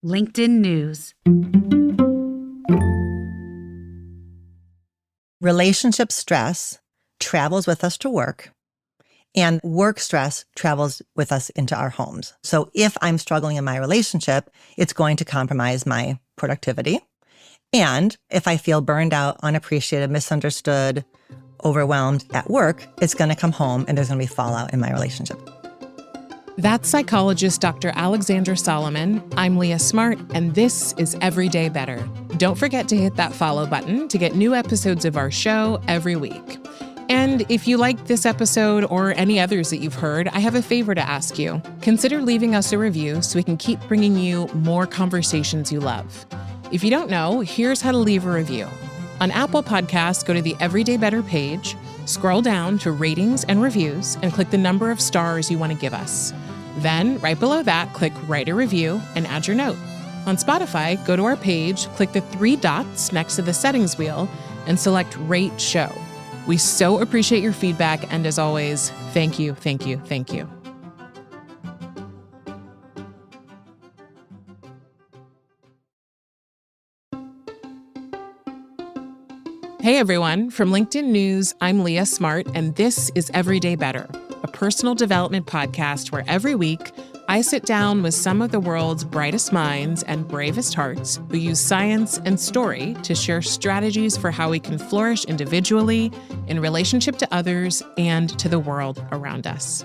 LinkedIn News. Relationship stress travels with us to work, and work stress travels with us into our homes. So if I'm struggling in my relationship, it's going to compromise my productivity. And if I feel burned out, unappreciated, misunderstood, overwhelmed at work, it's going to come home and there's going to be fallout in my relationship. That's psychologist Dr. Alexandra Solomon. I'm Leah Smart, and this is Everyday Better. Don't forget to hit that follow button to get new episodes of our show every week. And if you like this episode or any others that you've heard, I have a favor to ask you. Consider leaving us a review so we can keep bringing you more conversations you love. If you don't know, here's how to leave a review. On Apple Podcasts, go to the Everyday Better page, scroll down to Ratings and Reviews, and click the number of stars you want to give us. Then, right below that, click Write a Review and add your note. On Spotify, go to our page, click the 3 dots next to the settings wheel, and select Rate Show. We so appreciate your feedback, and as always, thank you, thank you, thank you. Hey everyone, from LinkedIn News, I'm Leah Smart, and this is Everyday Better, a personal development podcast where every week I sit down with some of the world's brightest minds and bravest hearts who use science and story to share strategies for how we can flourish individually, in relationship to others, and to the world around us.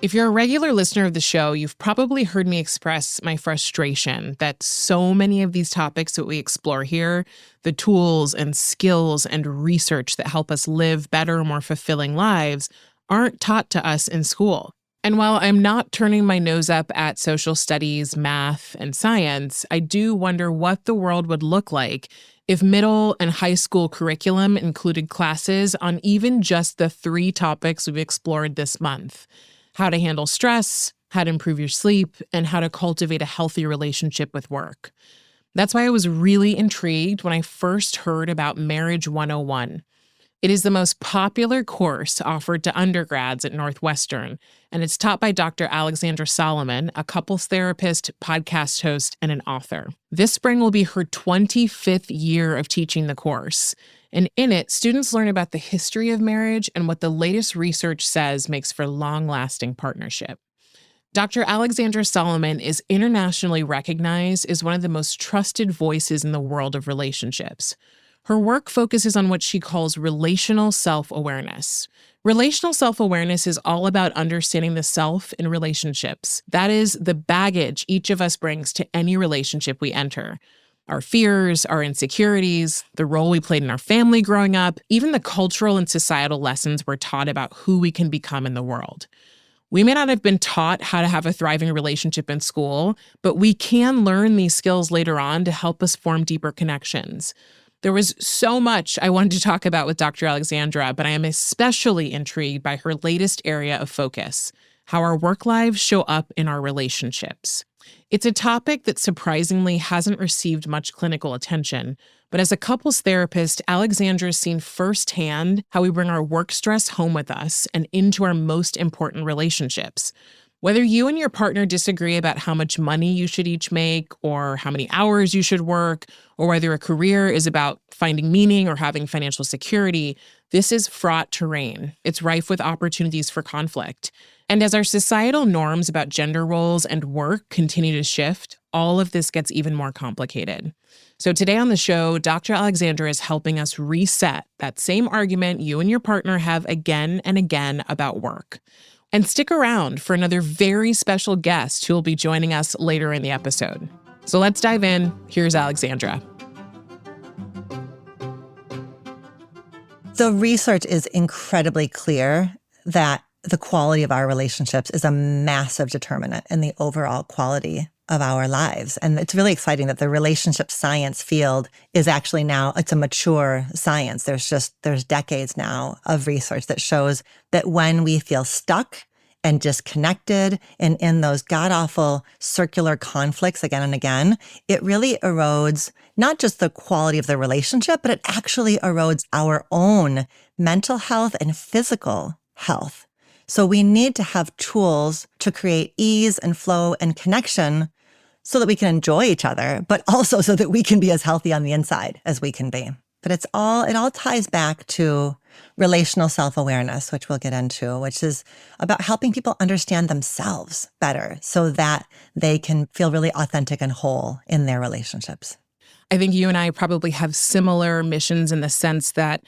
If you're a regular listener of the show, you've probably heard me express my frustration that so many of these topics that we explore here, the tools and skills and research that help us live better, more fulfilling lives, aren't taught to us in school. And while I'm not turning my nose up at social studies, math, and science, I do wonder what the world would look like if middle and high school curriculum included classes on even just the 3 topics we've explored this month: how to handle stress, how to improve your sleep, and how to cultivate a healthy relationship with work. That's why I was really intrigued when I first heard about Marriage 101. It is the most popular course offered to undergrads at Northwestern, and it's taught by Dr. Alexandra Solomon, a couples therapist, podcast host, and an author. This spring will be her 25th year of teaching the course. And in it, students learn about the history of marriage and what the latest research says makes for long-lasting partnership. Dr. Alexandra Solomon is internationally recognized as one of the most trusted voices in the world of relationships. Her work focuses on what she calls relational self-awareness. Relational self-awareness is all about understanding the self in relationships. That is, the baggage each of us brings to any relationship we enter. Our fears, our insecurities, the role we played in our family growing up, even the cultural and societal lessons we're taught about who we can become in the world. We may not have been taught how to have a thriving relationship in school, but we can learn these skills later on to help us form deeper connections. There was so much I wanted to talk about with Dr. Alexandra, but I am especially intrigued by her latest area of focus: how our work lives show up in our relationships. It's a topic that surprisingly hasn't received much clinical attention, but as a couples therapist, Alexandra's seen firsthand how we bring our work stress home with us and into our most important relationships. Whether you and your partner disagree about how much money you should each make, or how many hours you should work, or whether a career is about finding meaning or having financial security, this is fraught terrain. It's rife with opportunities for conflict. And as our societal norms about gender roles and work continue to shift, all of this gets even more complicated. So today on the show, Dr. Alexandra is helping us reset that same argument you and your partner have again and again about work. And stick around for another very special guest who will be joining us later in the episode. So let's dive in. Here's Alexandra. The research is incredibly clear that the quality of our relationships is a massive determinant in the overall quality of our lives. And it's really exciting that the relationship science field is actually now, it's a mature science. There's decades now of research that shows that when we feel stuck and disconnected and in those god-awful circular conflicts again and again, it really erodes not just the quality of the relationship, but it actually erodes our own mental health and physical health. So we need to have tools to create ease and flow and connection so that we can enjoy each other, but also so that we can be as healthy on the inside as we can be. But it all ties back to relational self-awareness, which we'll get into, which is about helping people understand themselves better so that they can feel really authentic and whole in their relationships. I think you and I probably have similar missions in the sense that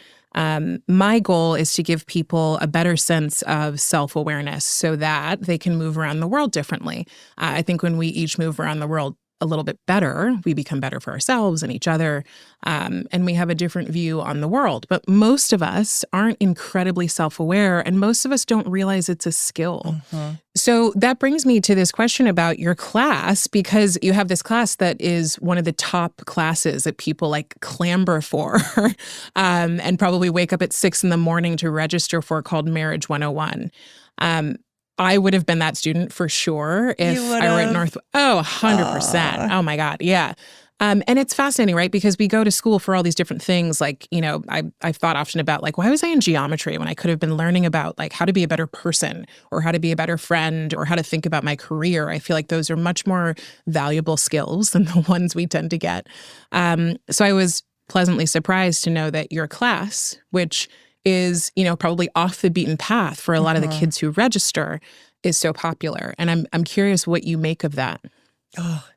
my goal is to give people a better sense of self-awareness so that they can move around the world differently. I think when we each move around the world a little bit better, we become better for ourselves and each other, and we have a different view on the world. But most of us aren't incredibly self-aware, and most of us don't realize it's a skill. Mm-hmm. So that brings me to this question about your class, because you have this class that is one of the top classes that people like clamber for and probably wake up at 6 a.m. to register for, called Marriage 101. I would have been that student for sure if I were at North. Oh, 100%. Oh my God. Yeah. And it's fascinating, right? Because we go to school for all these different things. Like, you know, I've thought often about like, why was I in geometry when I could have been learning about like how to be a better person or how to be a better friend or how to think about my career? I feel like those are much more valuable skills than the ones we tend to get. So I was pleasantly surprised to know that your class, which is, you know, probably off the beaten path for a lot of the kids who register, is so popular. And I'm curious what you make of that. Oh,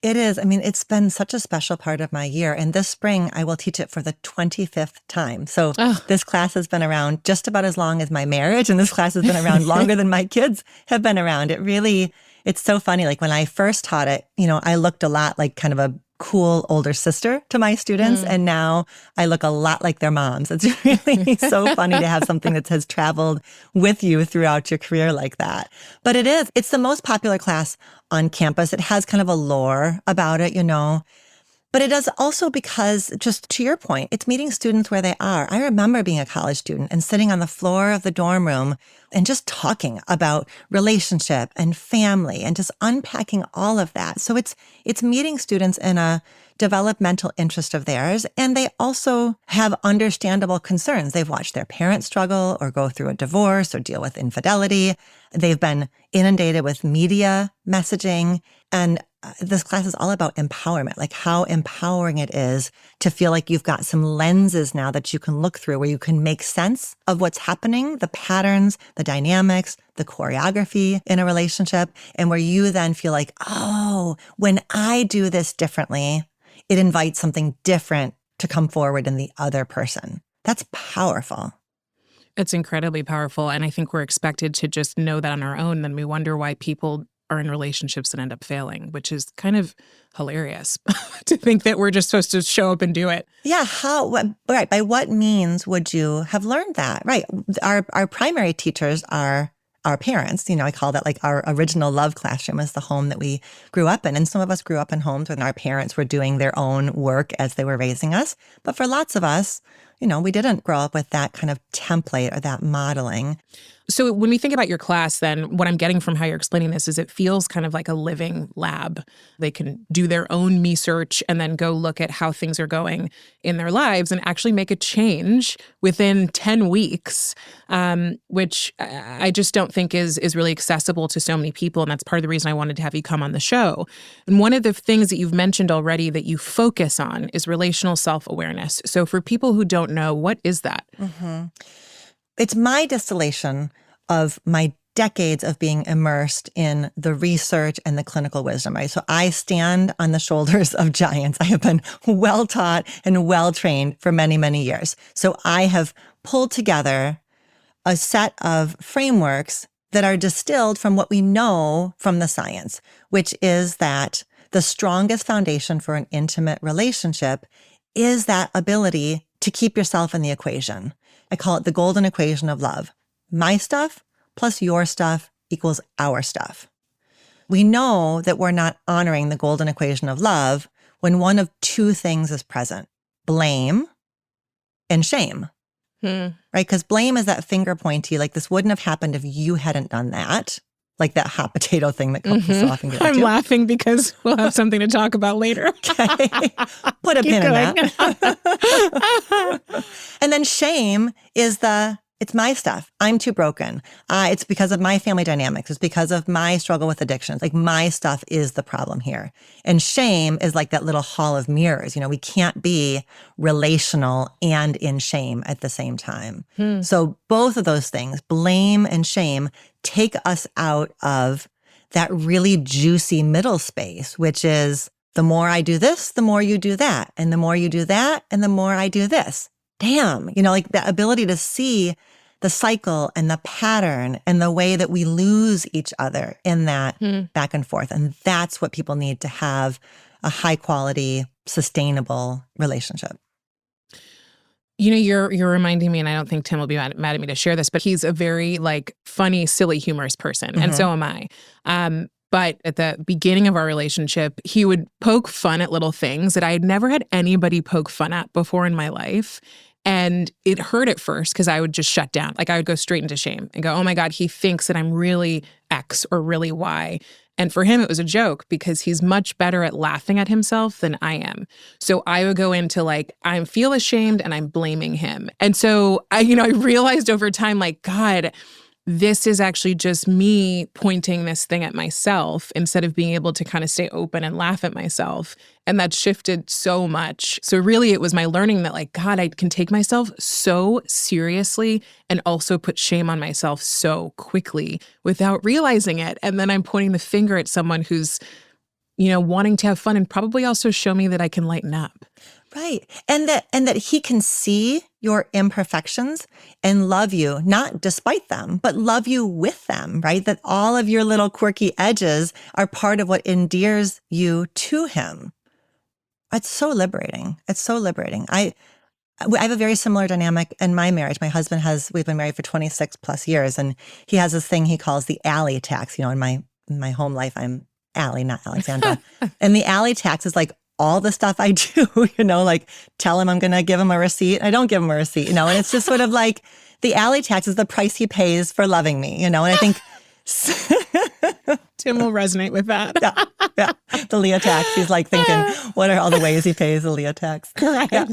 it is. I mean, it's been such a special part of my year. And this spring, I will teach it for the 25th time. So this class has been around just about as long as my marriage. And this class has been around longer than my kids have been around. It's so funny. Like when I first taught it, you know, I looked a lot like kind of a cool older sister to my students. And now I look a lot like their moms. It's really so funny to have something that has traveled with you throughout your career like that. But it's the most popular class on campus. It has kind of a lore about it, you know. But it does also because, just to your point, it's meeting students where they are. I remember being a college student and sitting on the floor of the dorm room and just talking about relationship and family and just unpacking all of that. So it's meeting students in a developmental interest of theirs, and they also have understandable concerns. They've watched their parents struggle or go through a divorce or deal with infidelity. They've been inundated with media messaging, and this class is all about empowerment, like how empowering it is to feel like you've got some lenses now that you can look through where you can make sense of what's happening, the patterns, the dynamics, the choreography in a relationship, and where you then feel like, oh, when I do this differently, it invites something different to come forward in the other person. That's powerful. It's incredibly powerful. And I think we're expected to just know that on our own. Then we wonder why people are in relationships that end up failing, which is kind of hilarious to think that we're just supposed to show up and do it. Yeah. Right. By what means would you have learned that? Right. Our primary teachers are our parents. You know, I call that like our original love classroom is the home that we grew up in. And some of us grew up in homes when our parents were doing their own work as they were raising us. But for lots of us, you know, we didn't grow up with that kind of template or that modeling. So when we think about your class, then what I'm getting from how you're explaining this is it feels kind of like a living lab. They can do their own me search and then go look at how things are going in their lives and actually make a change within 10 weeks, which I just don't think is really accessible to so many people. And that's part of the reason I wanted to have you come on the show. And one of the things that you've mentioned already that you focus on is relational self-awareness. So for people who don't know, what is that? Mm-hmm. It's my distillation of my decades of being immersed in the research and the clinical wisdom, right? So I stand on the shoulders of giants. I have been well taught and well trained for many, many years. So I have pulled together a set of frameworks that are distilled from what we know from the science, which is that the strongest foundation for an intimate relationship is that ability to keep yourself in the equation. I call it the golden equation of love. My stuff plus your stuff equals our stuff. We know that we're not honoring the golden equation of love when one of two things is present: blame and shame. Right? Because blame is that finger pointy, like this wouldn't have happened if you hadn't done that. Like that hot potato thing that couples so often get into. I'm laughing because we'll have something to talk about later. Okay. Put a pin in that. And then shame is the It's my stuff. I'm too broken. It's because of my family dynamics. It's because of my struggle with addictions. Like my stuff is the problem here. And shame is like that little hall of mirrors. We can't be relational and in shame at the same time. So both of those things, blame and shame, take us out of that really juicy middle space, which is the more I do this, the more you do that. And the more you do that, and the more I do this. Damn, like the ability to see the cycle and the pattern and the way that we lose each other in that back and forth. And that's what people need to have a high quality, sustainable relationship. You're reminding me, and I don't think Tim will be mad at me to share this, but he's a very funny, silly, humorous person. And so am I. But at the beginning of our relationship, he would poke fun at little things that I had never had anybody poke fun at before in my life. And it hurt at first because I would just shut down. I would go straight into shame and go, oh my God, he thinks that I'm really X or really Y. And for him, it was a joke because he's much better at laughing at himself than I am. So I would go into I feel ashamed and I'm blaming him. And so I realized over time, God, this is actually just me pointing this thing at myself instead of being able to kind of stay open and laugh at myself. And that shifted so much. So really it was my learning that God, I can take myself so seriously and also put shame on myself so quickly without realizing it. And then I'm pointing the finger at someone who's, wanting to have fun and probably also show me that I can lighten up. Right. And that he can see your imperfections and love you, not despite them, but love you with them, right? That all of your little quirky edges are part of what endears you to him. It's so liberating. It's so liberating. I have a very similar dynamic in my marriage. We've been married for 26 plus years, and he has this thing he calls the alley tax. In my home life, I'm Allie, not Alexandra. And the alley tax is all the stuff I do, tell him I'm going to give him a receipt. I don't give him a receipt, and it's just sort of the alley tax is the price he pays for loving me, and I think Tim will resonate with that. Yeah. The Leah tax. He's thinking, what are all the ways he pays the Leah tax? Correct. Yeah.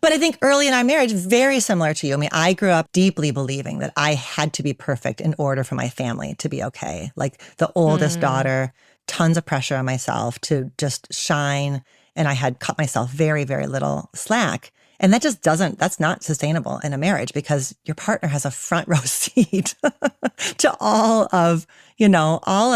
But I think early in our marriage, very similar to you. I grew up deeply believing that I had to be perfect in order for my family to be okay. The oldest daughter, tons of pressure on myself to just shine. And I had cut myself very, very little slack. And that's not sustainable in a marriage because your partner has a front row seat to all of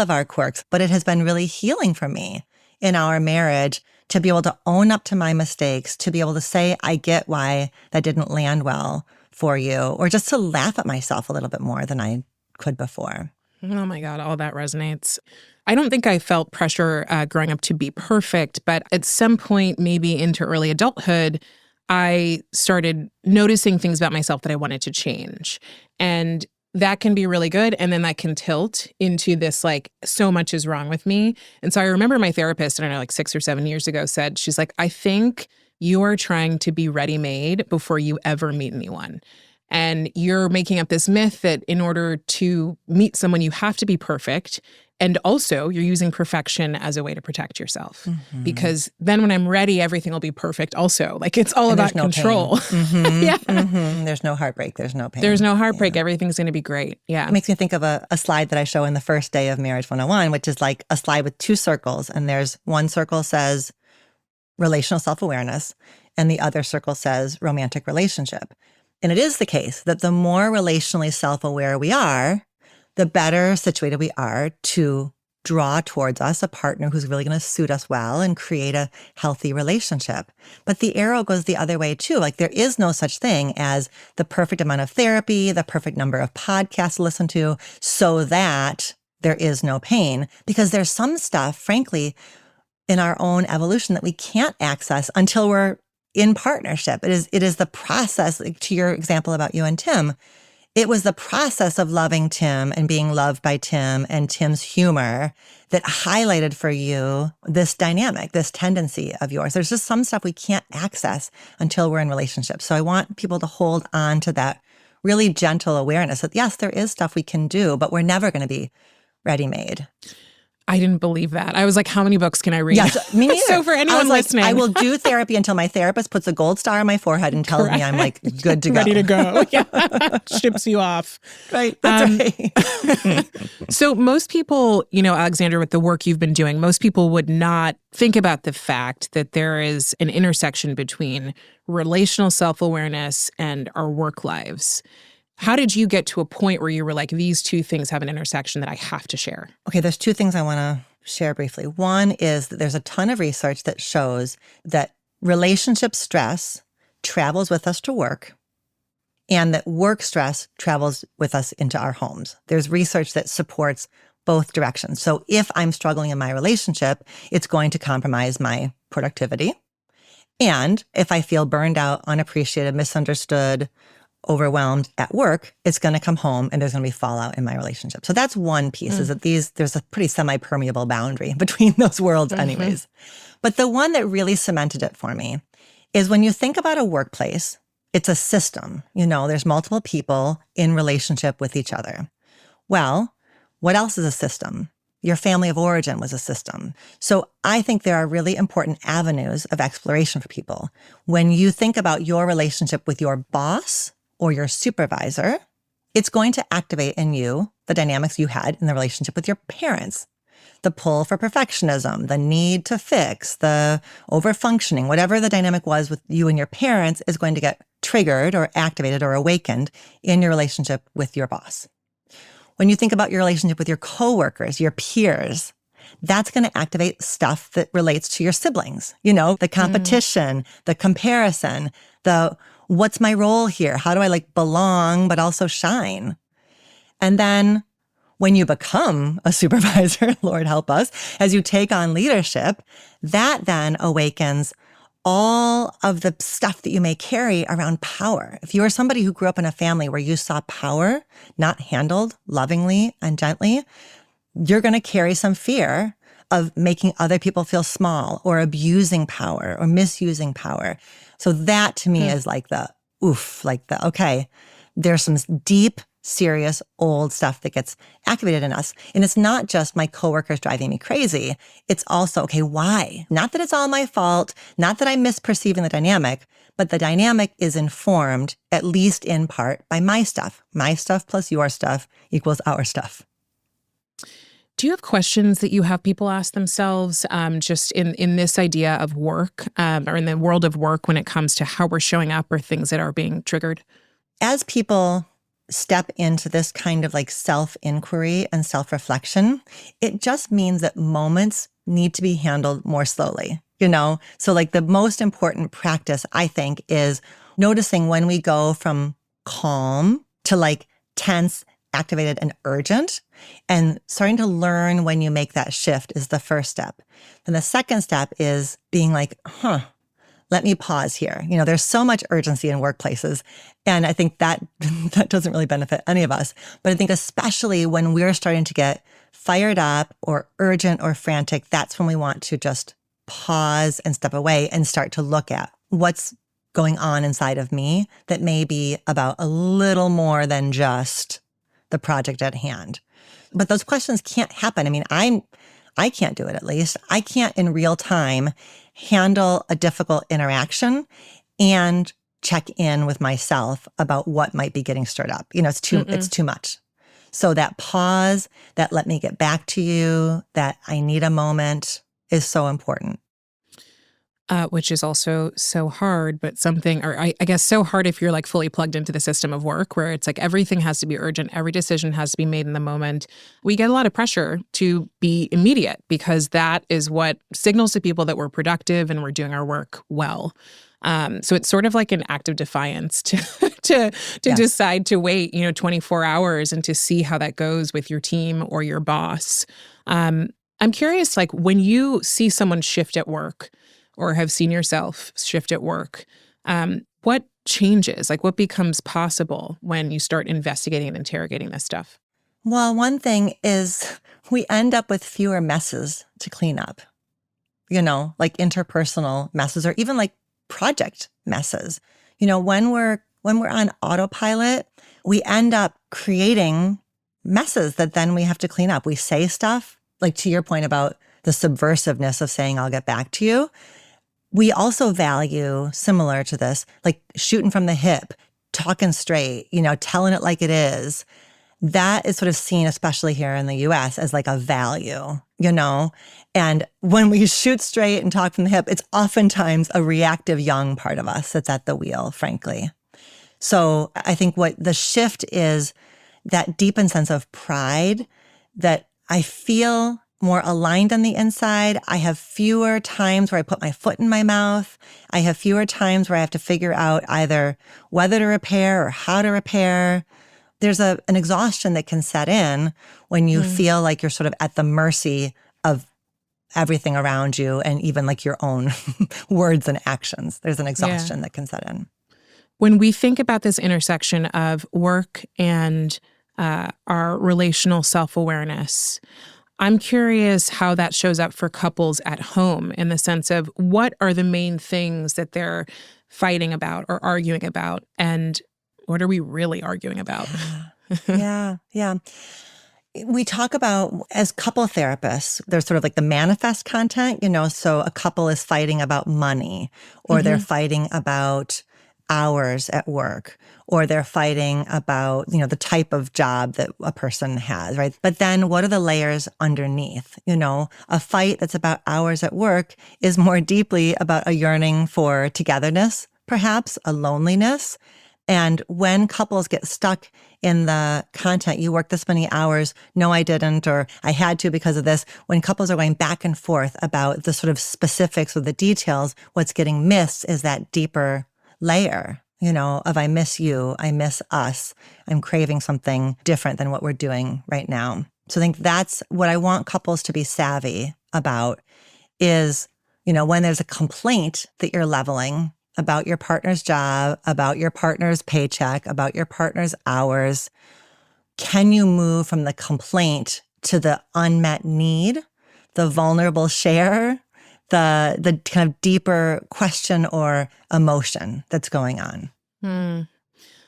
our quirks. But it has been really healing for me in our marriage to be able to own up to my mistakes, to be able to say, I get why that didn't land well for you, or just to laugh at myself a little bit more than I could before. Oh my God, all that resonates. I don't think I felt pressure growing up to be perfect, but at some point, maybe into early adulthood, I started noticing things about myself that I wanted to change. And that can be really good. And then that can tilt into this, so much is wrong with me. And so I remember my therapist, I don't know, 6 or 7 years ago said, she's I think you are trying to be ready-made before you ever meet anyone. And you're making up this myth that in order to meet someone, you have to be perfect. And also, you're using perfection as a way to protect yourself. Mm-hmm. Because then when I'm ready, everything will be perfect also. It's all about control. Mm-hmm. Yeah. Mm-hmm. There's no heartbreak. There's no pain. There's no heartbreak. Yeah. Everything's going to be great. Yeah. It makes me think of a slide that I show in the first day of Marriage 101, which is a slide with 2 circles. And there's one circle says relational self-awareness, and the other circle says romantic relationship. And it is the case that the more relationally self-aware we are, the better situated we are to draw towards us a partner who's really going to suit us well and create a healthy relationship. But the arrow goes the other way too. There is no such thing as the perfect amount of therapy, the perfect number of podcasts to listen to so that there is no pain, because there's some stuff, frankly, in our own evolution that we can't access until we're in partnership. It is the process, to your example about you and Tim. It was the process of loving Tim and being loved by Tim and Tim's humor that highlighted for you this dynamic, this tendency of yours. There's just some stuff we can't access until we're in relationships. So I want people to hold on to that really gentle awareness that yes, there is stuff we can do, but we're never going to be ready-made. I didn't believe that. I was like, how many books can I read? Yes, me neither. So for anyone listening. I will do therapy until my therapist puts a gold star on my forehead and tells me I'm like good to go. Ready to go. Yeah. Ships you off. Right. That's right. So most people, Alexandra, with the work you've been doing, most people would not think about the fact that there is an intersection between relational self-awareness and our work lives. How did you get to a point where you were like, these two things have an intersection that I have to share? Okay, there's two things I want to share briefly. One is that there's a ton of research that shows that relationship stress travels with us to work and that work stress travels with us into our homes. There's research that supports both directions. So if I'm struggling in my relationship, it's going to compromise my productivity. And if I feel burned out, unappreciated, misunderstood, overwhelmed at work, it's going to come home and there's going to be fallout in my relationship. So that's one piece is that there's a pretty semi-permeable boundary between those worlds anyways. But the one that really cemented it for me is when you think about a workplace, it's a system. There's multiple people in relationship with each other. Well, what else is a system? Your family of origin was a system. So I think there are really important avenues of exploration for people. When you think about your relationship with your boss or your supervisor, it's going to activate in you the dynamics you had in the relationship with your parents. The pull for perfectionism, the need to fix, the overfunctioning, whatever the dynamic was with you and your parents is going to get triggered or activated or awakened in your relationship with your boss. When you think about your relationship with your coworkers, your peers, that's going to activate stuff that relates to your siblings. The competition, the comparison, the what's my role here? How do I belong, but also shine? And then when you become a supervisor, Lord help us, as you take on leadership, that then awakens all of the stuff that you may carry around power. If you are somebody who grew up in a family where you saw power not handled lovingly and gently, you're going to carry some fear of making other people feel small or abusing power or misusing power. So that to me is okay, there's some deep, serious, old stuff that gets activated in us. And it's not just my coworkers driving me crazy. It's also, okay, why? Not that it's all my fault, not that I'm misperceiving the dynamic, but the dynamic is informed, at least in part, by my stuff. My stuff plus your stuff equals our stuff. Do you have questions that you have people ask themselves just in this idea of work or in the world of work when it comes to how we're showing up or things that are being triggered? As people step into this kind of self-inquiry and self-reflection, it just means that moments need to be handled more slowly, So the most important practice, I think, is noticing when we go from calm to tense, activated, and urgent, and starting to learn when you make that shift is the first step. Then the second step is being let me pause here. There's so much urgency in workplaces. And I think that doesn't really benefit any of us. But I think especially when we're starting to get fired up or urgent or frantic, that's when we want to just pause and step away and start to look at what's going on inside of me that may be about a little more than just the project at hand. But those questions can't happen. I can't do it, at least. I can't in real time handle a difficult interaction and check in with myself about what might be getting stirred up. It's too much. So that pause, that let me get back to you, that I need a moment is so important. Which is also so hard, but I guess so hard if you're fully plugged into the system of work where it's everything has to be urgent. Every decision has to be made in the moment. We get a lot of pressure to be immediate because that is what signals to people that we're productive and we're doing our work well. So it's sort of like an act of defiance to decide to wait, 24 hours and to see how that goes with your team or your boss. I'm curious, when you see someone shift at work, or have seen yourself shift at work, what changes? What becomes possible when you start investigating and interrogating this stuff? Well, one thing is we end up with fewer messes to clean up, interpersonal messes or even project messes. When we're on autopilot, we end up creating messes that then we have to clean up. We say stuff like to your point about the subversiveness of saying, I'll get back to you, we also value, similar to this, like shooting from the hip, talking straight, telling it like it is. That is sort of seen, especially here in the US, as like a value, And when we shoot straight and talk from the hip, it's oftentimes a reactive young part of us that's at the wheel, frankly. So I think what the shift is, that deepened sense of pride, that I feel more aligned on the inside. I have fewer times where I put my foot in my mouth. I have fewer times where I have to figure out either whether to repair or how to repair. There's an exhaustion that can set in when you feel like you're sort of at the mercy of everything around you and even like your own words and actions. There's an exhaustion that can set in. When we think about this intersection of work and our relational self-awareness, I'm curious how that shows up for couples at home in the sense of what are the main things that they're fighting about or arguing about, and what are we really arguing about? Yeah. We talk about, as couple therapists, there's sort of like the manifest content, so a couple is fighting about money, or they're fighting about hours at work, or they're fighting about, the type of job that a person has, right? But then what are the layers underneath? A fight that's about hours at work is more deeply about a yearning for togetherness, perhaps a loneliness. And when couples get stuck in the content, you worked this many hours, no, I didn't, or I had to because of this, when couples are going back and forth about the sort of specifics or the details, what's getting missed is that deeper layer, of I miss you, I miss us, I'm craving something different than what we're doing right now. So I think that's what I want couples to be savvy about is, when there's a complaint that you're leveling about your partner's job, about your partner's paycheck, about your partner's hours, can you move from the complaint to the unmet need, the vulnerable share, the kind of deeper question or emotion that's going on?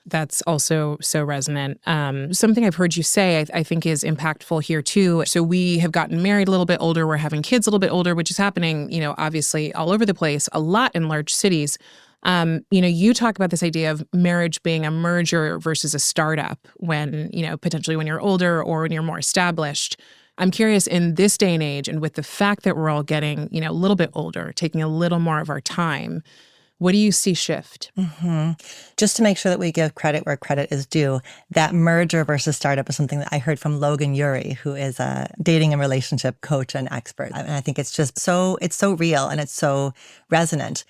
That's also so resonant. Something I've heard you say I think is impactful here too. So we have gotten married a little bit older. We're having kids a little bit older, which is happening, obviously all over the place, a lot in large cities. You talk about this idea of marriage being a merger versus a startup when, potentially when you're older or when you're more established. I'm curious, in this day and age, and with the fact that we're all getting, a little bit older, taking a little more of our time, what do you see shift? Just to make sure that we give credit where credit is due, that merger versus startup is something that I heard from Logan Ury, who is a dating and relationship coach and expert. And I think it's just it's so real and it's so resonant.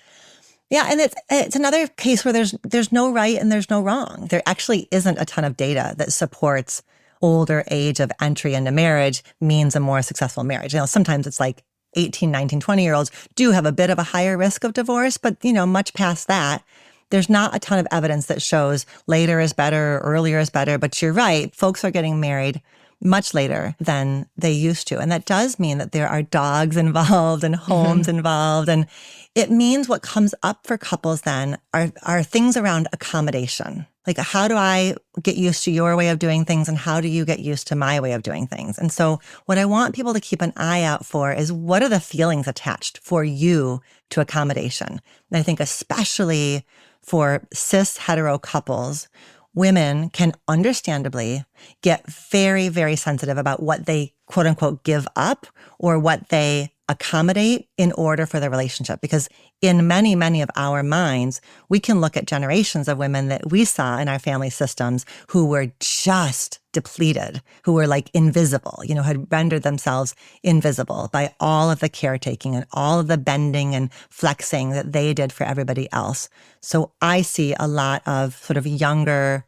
Yeah, and it's another case where there's no right and there's no wrong. There actually isn't a ton of data that supports older age of entry into marriage means a more successful marriage. Sometimes it's like 18, 19, 20-year-olds do have a bit of a higher risk of divorce, but, much past that, there's not a ton of evidence that shows later is better, earlier is better. But you're right, folks are getting married much later than they used to. And that does mean that there are dogs involved and homes involved. And it means what comes up for couples then are things around accommodation. Like, how do I get used to your way of doing things and how do you get used to my way of doing things? And so what I want people to keep an eye out for is what are the feelings attached for you to accommodation? And I think especially for cis hetero couples, women can understandably get very, very sensitive about what they quote unquote give up or what they accommodate in order for the relationship. Because in many, many of our minds, we can look at generations of women that we saw in our family systems who were just depleted, who were like invisible, had rendered themselves invisible by all of the caretaking and all of the bending and flexing that they did for everybody else. So I see a lot of sort of younger,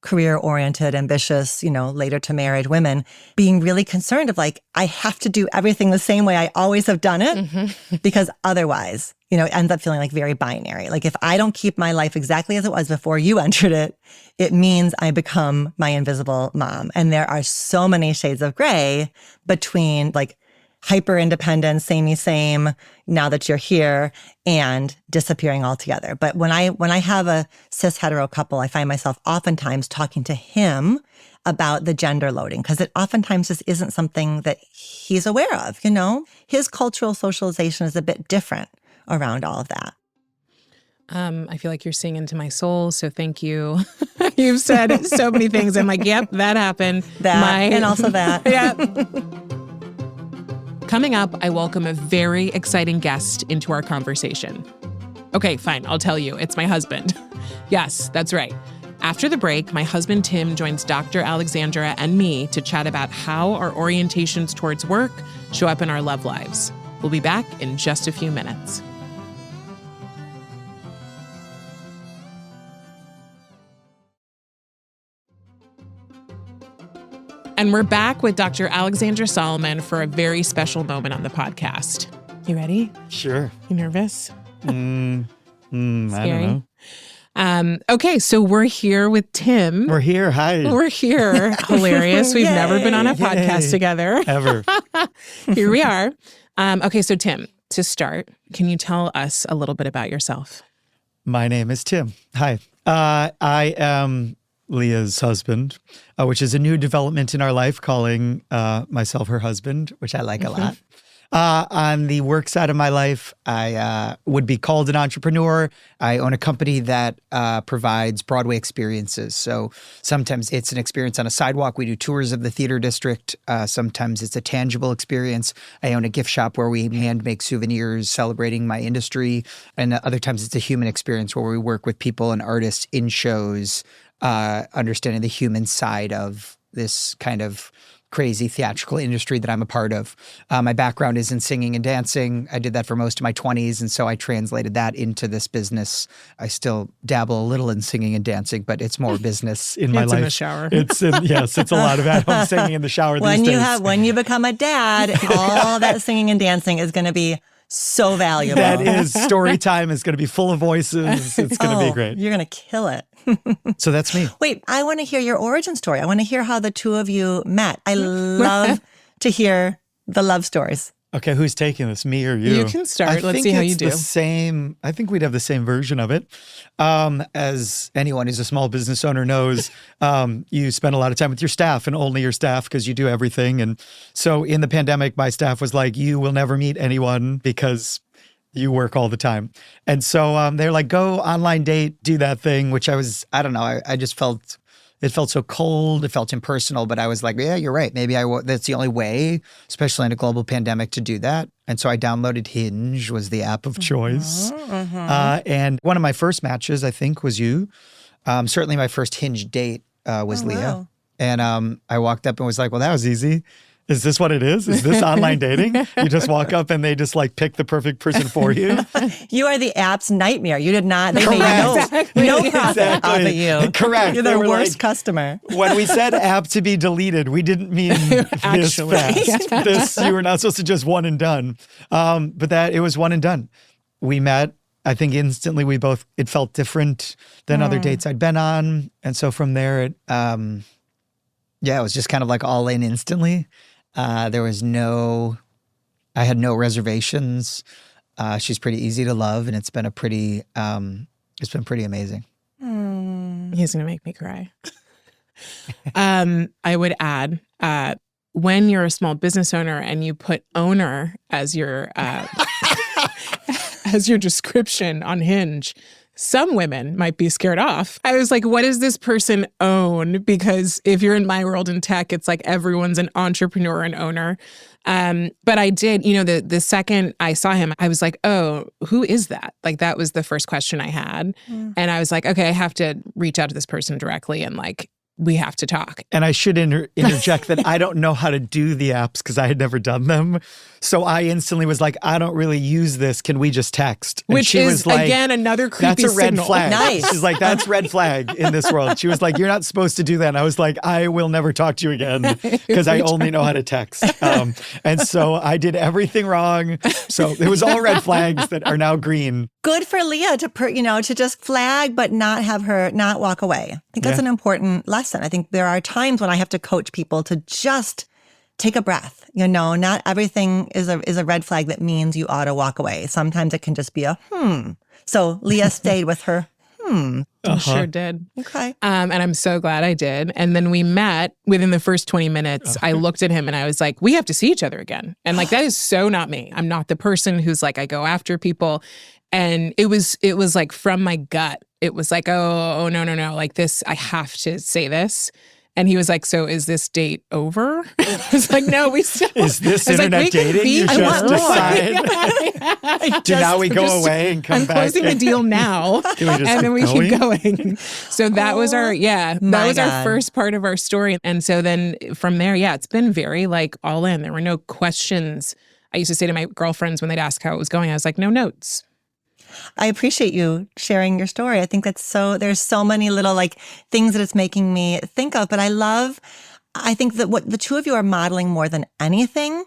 career-oriented, ambitious, later to married women being really concerned of like, I have to do everything the same way I always have done it because otherwise, it ends up feeling like very binary. Like if I don't keep my life exactly as it was before you entered it, it means I become my invisible mom. And there are so many shades of gray between like hyper independence, samey same, now that you're here, and disappearing altogether. But when I have a cis hetero couple, I find myself oftentimes talking to him about the gender loading, because it oftentimes just isn't something that he's aware of, you know? His cultural socialization is a bit different around all of that. I feel like you're seeing into my soul, so thank you. You've said so many things. I'm like, yep, that happened. And also that. Yeah. Coming up, I welcome a very exciting guest into our conversation. Okay, fine, I'll tell you. It's my husband. Yes, that's right. After the break, my husband Tim joins Dr. Alexandra and me to chat about how our orientations towards work show up in our love lives. We'll be back in just a few minutes. And we're back with Dr. Alexandra Solomon for a very special moment on the podcast. You ready? Sure. You nervous? I don't know. Okay, so we're here with Tim. We're here. Hi. We're here. Hilarious. We've never been on a podcast together. Ever. Here we are. Okay, so Tim, to start, can you tell us a little bit about yourself? My name is Tim. Hi. I am Leah's husband, which is a new development in our life, calling myself her husband, which I like a lot. On the work side of my life, I would be called an entrepreneur. I own a company that provides Broadway experiences. So sometimes it's an experience on a sidewalk. We do tours of the theater district. Sometimes it's a tangible experience. I own a gift shop where we hand make souvenirs celebrating my industry. And other times it's a human experience where we work with people and artists in shows, understanding the human side of this kind of crazy theatrical industry that I'm a part of. My background is in singing and dancing. I did that for most of my 20s, and so I translated that into this business. I still dabble a little in singing and dancing, but it's more business in my life. It's in the shower. Yes, it's a lot of at-home singing in the shower these days. When you become a dad, all that singing and dancing is going to be so valuable. That is, story time is going to be full of voices. It's going to be great. You're going to kill it. So that's me. Wait, I want to hear your origin story. I want to hear how the two of you met. I love to hear the love stories. Okay, who's taking this, me or you? You can start. Let's see how you do. I think we'd have the same version of it. As anyone who's a small business owner knows, you spend a lot of time with your staff and only your staff because you do everything. And so in the pandemic, my staff was like, you will never meet anyone because you work all the time. And so they're like, go online date, do that thing, which I don't know, I just felt... It felt so cold. It felt impersonal. But I was like, yeah, you're right. Maybe that's the only way, especially in a global pandemic, to do that. And so I downloaded Hinge, was the app of choice. And one of my first matches, I think, was you. Certainly my first Hinge date was Leah. Wow. And I walked up and was like, well, that was easy. Is this what it is? Is this online dating? You just walk up and they just like pick the perfect person for you? You are the app's nightmare. You did not, they made no profit off of you. Correct. You're the worst customer. When we said app to be deleted, we didn't mean this fast. This, you were not supposed to just one and done. But it was one and done. We met. I think instantly it felt different than other dates I'd been on. And so from there, it was just kind of like all in instantly. I had no reservations. She's pretty easy to love, and it's been pretty amazing. He's going to make me cry. I would add, when you're a small business owner and you put owner as your as your description on Hinge, some women might be scared off. I was like, what does this person own? Because if you're in my world in tech, it's like everyone's an entrepreneur and owner. But I did, the second I saw him, I was like, oh, who is that? Like, that was the first question I had. And I was like, okay, I have to reach out to this person directly and like, we have to talk. And I should interject that I don't know how to do the apps because I had never done them. So I instantly was like, I don't really use this. Can we just text? And which she is, was like, again, another creepy that's a red signal. flag. Nice. She's like, that's red flag in this world. She was like, you're not supposed to do that. And I was like, I will never talk to you again because I only know how to text. And so I did everything wrong. So it was all red flags that are now green. Good for Leah to just flag, but not have her not walk away. I think that's an important lesson. I think there are times when I have to coach people to just take a breath. Not everything is a red flag that means you ought to walk away. Sometimes it can just be a So Leah stayed with her I sure did. Okay. And I'm so glad I did. And then we met within the first 20 minutes. I looked at him and I was like, we have to see each other again. And like, that is so not me. I'm not the person who's like, I go after people. And it was like from my gut, it was like, oh, no. Like this, I have to say this. And he was like, so is this date over? I was like, no, we still. Is this internet dating? You just decide. Do now we go away and come back? I'm closing the deal now. And then we keep going. So that was our, our first part of our story. And so then from there, it's been very like all in. There were no questions. I used to say to my girlfriends when they'd ask how it was going, I was like, no notes. I appreciate you sharing your story. I think there's so many little like things that it's making me think of, but I think that what the two of you are modeling more than anything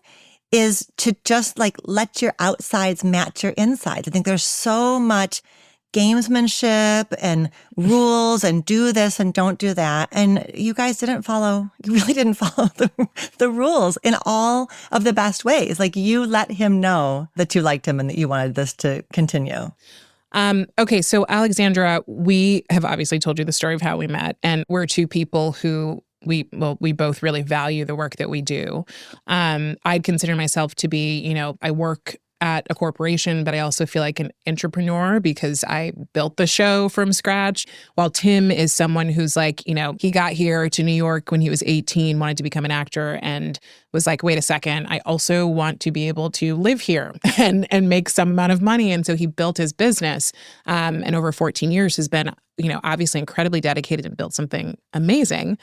is to just like let your outsides match your insides. I think there's so much gamesmanship and rules and do this and don't do that. And you guys really didn't follow the rules in all of the best ways. Like you let him know that you liked him and that you wanted this to continue. Okay, so Alexandra, we have obviously told you the story of how we met, and we're two people who we both really value the work that we do. I'd consider myself to be, I work at a corporation, but I also feel like an entrepreneur because I built the show from scratch. While Tim is someone who's like, he got here to New York when he was 18, wanted to become an actor, and was like, wait a second, I also want to be able to live here and make some amount of money. And so he built his business, and over 14 years has been, obviously incredibly dedicated and built something amazing,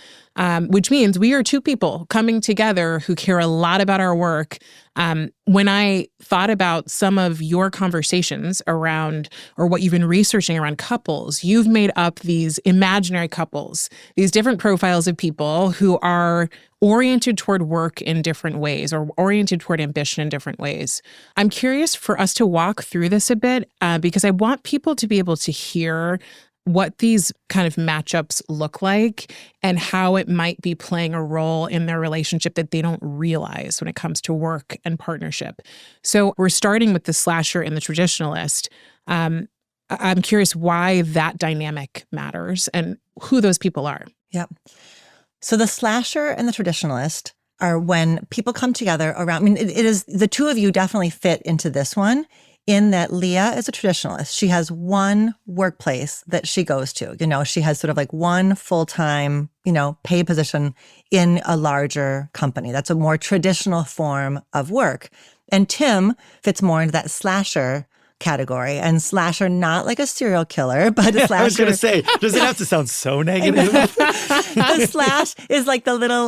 which means we are two people coming together who care a lot about our work. When I thought about some of your conversations around, or what you've been researching around couples, you've made up these imaginary couples, these different profiles of people who are oriented toward work in different ways or oriented toward ambition in different ways. I'm curious for us to walk through this a bit because I want people to be able to hear what these kind of matchups look like and how it might be playing a role in their relationship that they don't realize when it comes to work and partnership. So we're starting with the slasher and the traditionalist. I'm curious why that dynamic matters and who those people are. Yep. So the slasher and the traditionalist are when people come together around, it is, the two of you definitely fit into this one in that Leah is a traditionalist. She has one workplace that she goes to. She has sort of like one full-time, paid position in a larger company. That's a more traditional form of work. And Tim fits more into that slasher category, and slasher, not like a serial killer, but a slasher. I was going to say, does it have to sound so negative? The slash is like the little,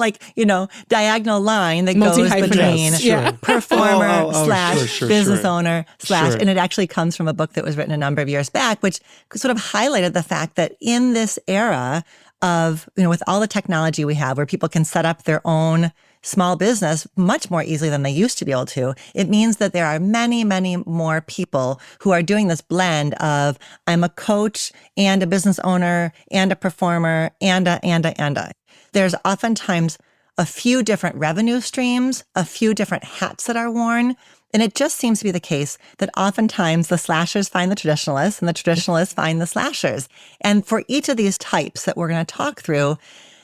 diagonal line that goes between performer slash business owner slash, and it actually comes from a book that was written a number of years back, which sort of highlighted the fact that in this era of, with all the technology we have where people can set up their own small business much more easily than they used to be able to, it means that there are many, many more people who are doing this blend of I'm a coach and a business owner and a performer and a. There's oftentimes a few different revenue streams, a few different hats that are worn. And it just seems to be the case that oftentimes the slashers find the traditionalists and the traditionalists find the slashers. And for each of these types that we're going to talk through,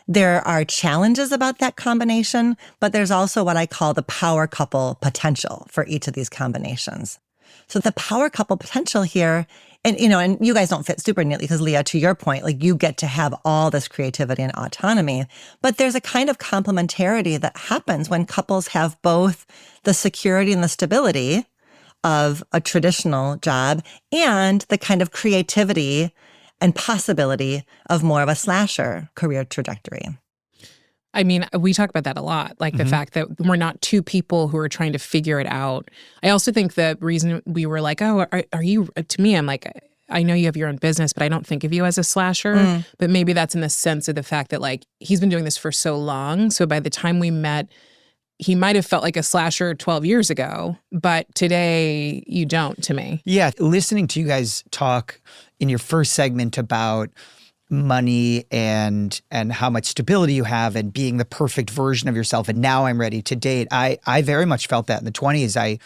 there are challenges about that combination, but there's also what I call the power couple potential for each of these combinations. So the power couple potential here, and you guys don't fit super neatly because Leah, to your point, like you get to have all this creativity and autonomy, but there's a kind of complementarity that happens when couples have both the security and the stability of a traditional job and the kind of creativity and possibility of more of a slasher career trajectory. I mean, we talk about that a lot, like the fact that we're not two people who are trying to figure it out. I also think the reason we were like, oh, are you, to me, I'm like, I know you have your own business, but I don't think of you as a slasher. But maybe that's in the sense of the fact that like, he's been doing this for so long. So by the time we met, he might have felt like a slasher 12 years ago, but today you don't, to me. Yeah, listening to you guys talk in your first segment about money and how much stability you have and being the perfect version of yourself, and now I'm ready to date. I very much felt that in the 20s.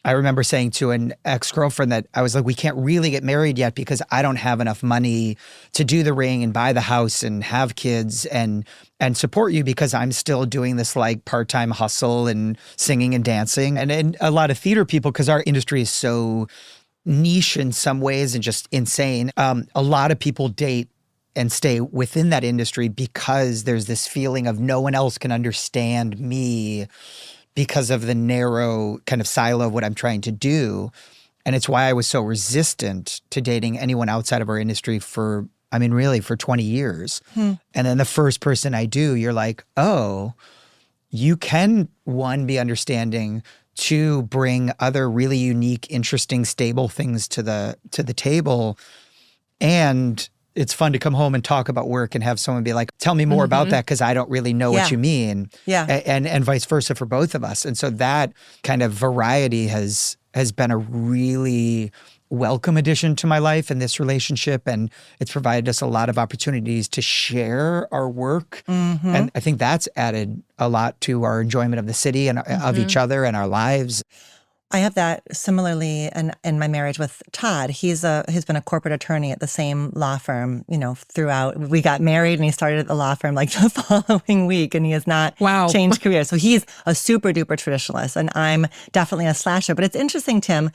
I remember saying to an ex-girlfriend that I was like, we can't really get married yet because I don't have enough money to do the ring and buy the house and have kids and support you because I'm still doing this like part-time hustle and singing and dancing. And a lot of theater people, because our industry is so niche in some ways and just insane, a lot of people date and stay within that industry because there's this feeling of no one else can understand me because of the narrow kind of silo of what I'm trying to do. And it's why I was so resistant to dating anyone outside of our industry for 20 years. And then the first person I do, you're like, oh, you can, one, be understanding, two, bring other really unique, interesting, stable things to the table. And it's fun to come home and talk about work and have someone be like, tell me more about that because I don't really know what you mean. Yeah. And vice versa for both of us. And so that kind of variety has been a really welcome addition to my life and this relationship. And it's provided us a lot of opportunities to share our work. And I think that's added a lot to our enjoyment of the city and of each other and our lives. I have that similarly in my marriage with Todd. He's been a corporate attorney at the same law firm, throughout. We got married and he started at the law firm like the following week, and he has not changed careers. So he's a super duper traditionalist, and I'm definitely a slasher. But it's interesting, Tim,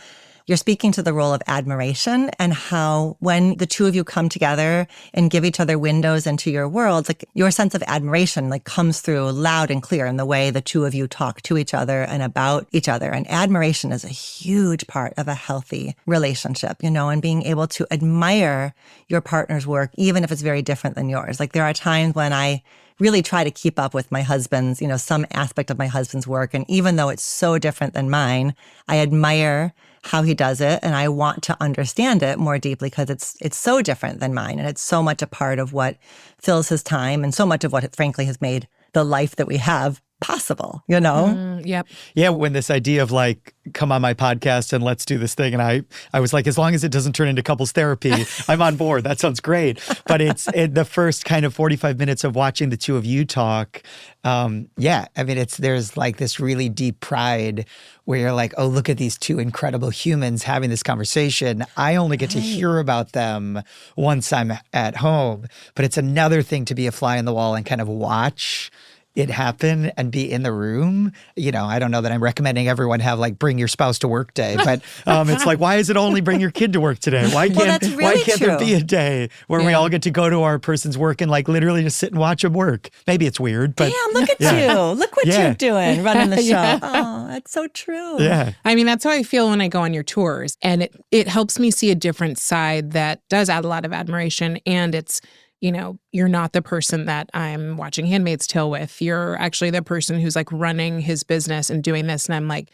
you're speaking to the role of admiration and how when the two of you come together and give each other windows into your worlds, like your sense of admiration like comes through loud and clear in the way the two of you talk to each other and about each other. And admiration is a huge part of a healthy relationship, and being able to admire your partner's work, even if it's very different than yours. Like there are times when I really try to keep up with my husband's, some aspect of my husband's work. And even though it's so different than mine, I admire how he does it. And I want to understand it more deeply because it's so different than mine. And it's so much a part of what fills his time and so much of what, frankly, has made the life that we have possible, Yep. Yeah, when this idea of like, come on my podcast and let's do this thing. And I was like, as long as it doesn't turn into couples therapy, I'm on board. That sounds great. But it's the first kind of 45 minutes of watching the two of you talk. There's like this really deep pride where you're like, oh, look at these two incredible humans having this conversation. I only get to hear about them once I'm at home. But it's another thing to be a fly on the wall and kind of watch it happen and be in the room. I don't know that I'm recommending everyone have like bring your spouse to work day, but it's like, why is it only bring your kid to work today? Why can't there be a day where we all get to go to our person's work and like literally just sit and watch them work? Maybe it's weird, but damn, look at you. Look what you're doing, running the show. Oh, that's so true. Yeah. I mean, that's how I feel when I go on your tours. And it helps me see a different side that does add a lot of admiration. And it's, you're not the person that I'm watching Handmaid's Tale with. You're actually the person who's like running his business and doing this. And I'm like,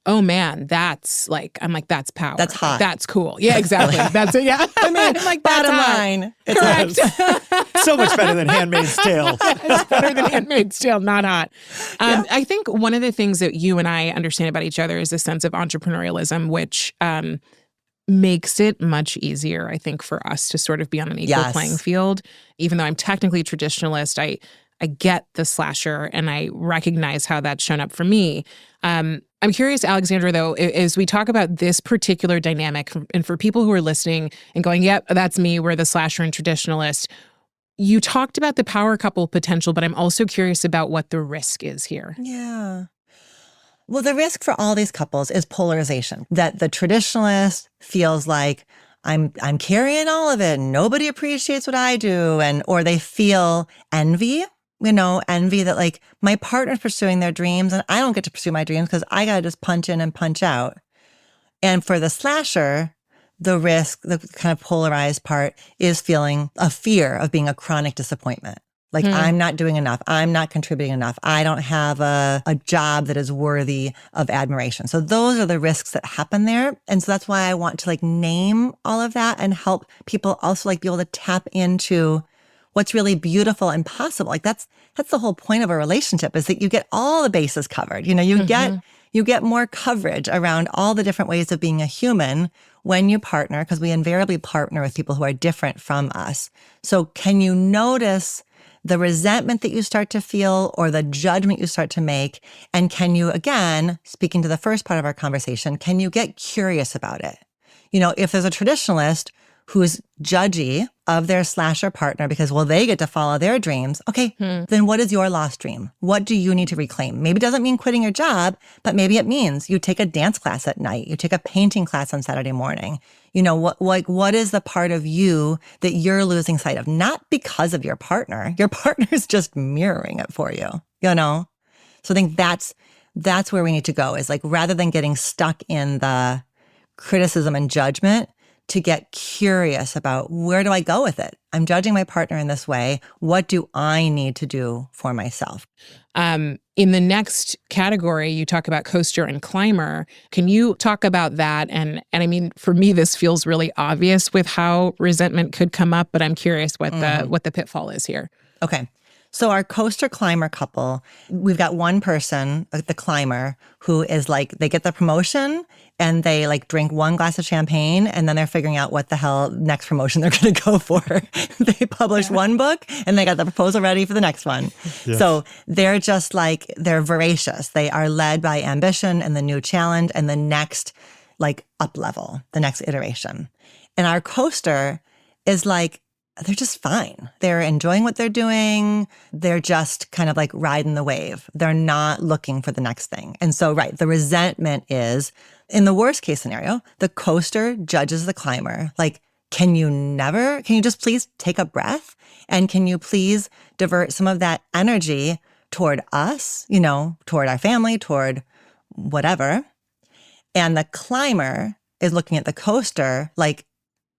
oh man, that's power. That's hot. That's cool. Yeah, exactly. That's it. Yeah. I mean, I'm like, bottom line. Correct. So much better than Handmaid's Tale. It's better than Handmaid's Tale, not hot. I think one of the things that you and I understand about each other is a sense of entrepreneurialism, which makes it much easier, I think, for us to sort of be on an equal playing field. Even though I'm technically traditionalist, I get the slasher and I recognize how that's shown up for me. I'm curious, Alexandra, though, as we talk about this particular dynamic, and for people who are listening and going, yep, that's me, we're the slasher and traditionalist, you talked about the power couple potential, but I'm also curious about what the risk is here. Yeah. Well, the risk for all these couples is polarization, that the traditionalist feels like I'm carrying all of it and nobody appreciates what I do, or they feel envy, envy that like my partner's pursuing their dreams and I don't get to pursue my dreams because I got to just punch in and punch out. And for the slasher, the risk, the kind of polarized part is feeling a fear of being a chronic disappointment. Like, I'm not doing enough. I'm not contributing enough. I don't have a job that is worthy of admiration. So those are the risks that happen there. And so that's why I want to like name all of that and help people also like be able to tap into what's really beautiful and possible. Like that's the whole point of a relationship, is that you get all the bases covered. You get more coverage around all the different ways of being a human when you partner, because we invariably partner with people who are different from us. So can you notice the resentment that you start to feel or the judgment you start to make? And can you, again, speaking to the first part of our conversation, can you get curious about it? If there's a traditionalist who's judgy of their slasher partner because, well, they get to follow their dreams. Okay, then what is your lost dream? What do you need to reclaim? Maybe it doesn't mean quitting your job, but maybe it means you take a dance class at night. You take a painting class on Saturday morning. What is the part of you that you're losing sight of? Not because of your partner. Your partner's just mirroring it for you, So I think that's where we need to go, is like, rather than getting stuck in the criticism and judgment, to get curious about, where do I go with it? I'm judging my partner in this way. What do I need to do for myself? In the next category, you talk about coaster and climber. Can you talk about that? And I mean, for me, this feels really obvious with how resentment could come up, but I'm curious what the pitfall is here. Okay. So our coaster climber couple, we've got one person, the climber, who is like, they get the promotion and they like drink one glass of champagne and then they're figuring out what the hell next promotion they're going to go for. They publish one book and they got the proposal ready for the next one. Yes. So they're just like, they're voracious. They are led by ambition and the new challenge and the next like up level, the next iteration. And our coaster is like, they're just fine. They're enjoying what they're doing. They're just kind of like riding the wave. They're not looking for the next thing. And so, right, the resentment is, in the worst case scenario, the coaster judges the climber. Like, can you just please take a breath? And can you please divert some of that energy toward us, toward our family, toward whatever? And the climber is looking at the coaster like,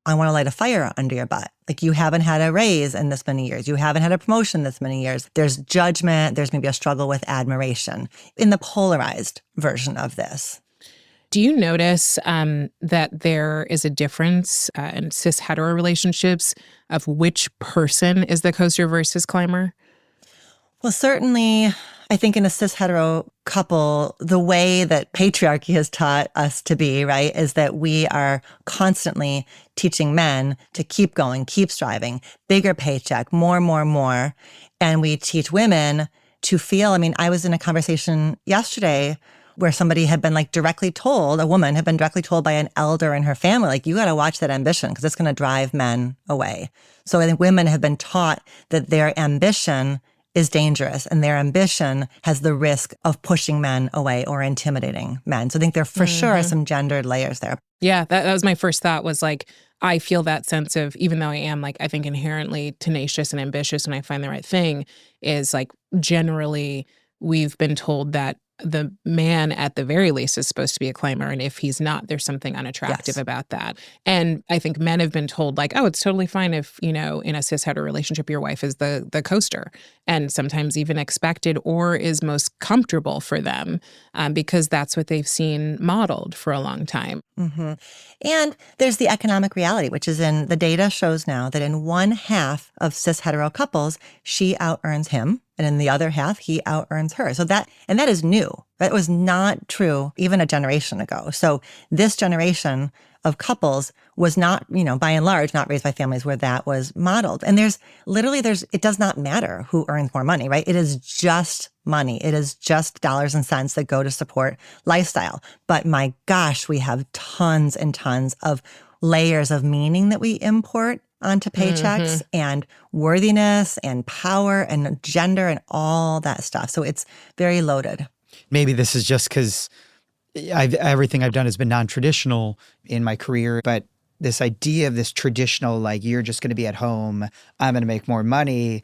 I want to light a fire under your butt. Like, you haven't had a raise in this many years. You haven't had a promotion this many years. There's judgment. There's maybe a struggle with admiration in the polarized version of this. Do you notice that there is a difference in cis-hetero relationships of which person is the coaster versus climber? Well, certainly, I think in a cis-hetero couple, the way that patriarchy has taught us to be, right, is that we are constantly teaching men to keep going, keep striving, bigger paycheck, more. And we teach women to feel, I was in a conversation yesterday where somebody had been a woman had been directly told by an elder in her family, like, you got to watch that ambition because it's going to drive men away. So I think women have been taught that their ambition is dangerous and their ambition has the risk of pushing men away or intimidating men. So I think there for sure are some gendered layers there. Yeah, that was my first thought, was like, I feel that sense of, even though I am like, I think inherently tenacious and ambitious when I find the right thing, is like, generally we've been told that the man at the very least is supposed to be a climber. And if he's not, there's something unattractive about that. And I think men have been told like, oh, it's totally fine if, in a cis-hetero relationship, your wife is the coaster, and sometimes even expected or is most comfortable for them because that's what they've seen modeled for a long time. Mm-hmm. And there's the economic reality, which is in the data shows now that in one half of cis-hetero couples, she out-earns him. And in the other half, he out-earns her. So that is new. That was not true even a generation ago. So this generation of couples was not, by and large, not raised by families where that was modeled. And it does not matter who earns more money, right? It is just money. It is just dollars and cents that go to support lifestyle. But my gosh, we have tons and tons of layers of meaning that we import onto paychecks and worthiness and power and gender and all that stuff. So it's very loaded. Maybe this is just because everything I've done has been non-traditional in my career, but this idea of this traditional, like, you're just going to be at home, I'm going to make more money,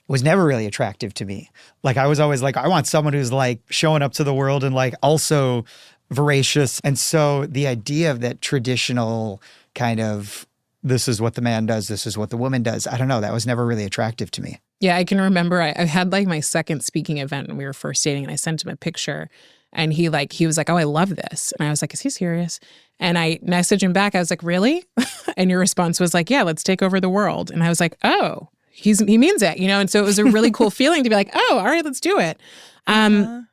was never really attractive to me. Like, I was always like, I want someone who's like showing up to the world and like also voracious. And so the idea of that traditional kind of, this is what the man does, this is what the woman does, I don't know, that was never really attractive to me. Yeah, I can remember I had like my second speaking event when we were first dating, and I sent him a picture, and he was like, oh, I love this. And I was like, is he serious? And I messaged him back. I was like, really? And your response was like, yeah, let's take over the world. And I was like, oh, he means it, And so it was a really cool feeling to be like, oh, all right, let's do it.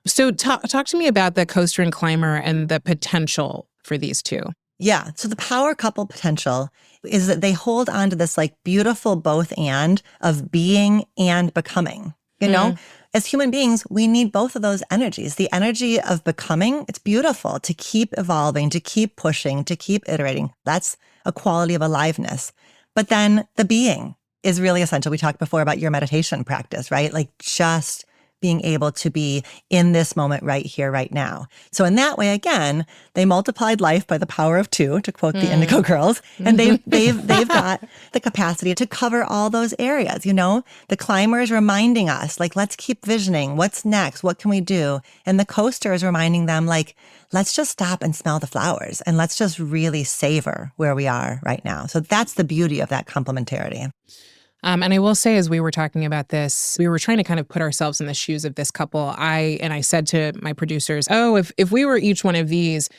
So talk to me about the coaster and climber and the potential for these two. Yeah. So the power couple potential is that they hold on to this like beautiful both and of being and becoming. You know, as human beings, we need both of those energies. The energy of becoming, it's beautiful to keep evolving, to keep pushing, to keep iterating. That's a quality of aliveness. But then the being is really essential. We talked before about your meditation practice, right? Like just being able to be in this moment right here, right now. So in that way, again, they multiplied life by the power of 2, to quote the Indigo Girls, and they've got the capacity to cover all those areas. You know, the climber is reminding us, like, let's keep visioning. What's next? What can we do? And the coaster is reminding them, like, let's just stop and smell the flowers, and let's just really savor where we are right now. So that's the beauty of that complementarity. And I will say, as we were talking about this, we were trying to kind of put ourselves in the shoes of this couple. I said to my producers, oh, if we were each one of these,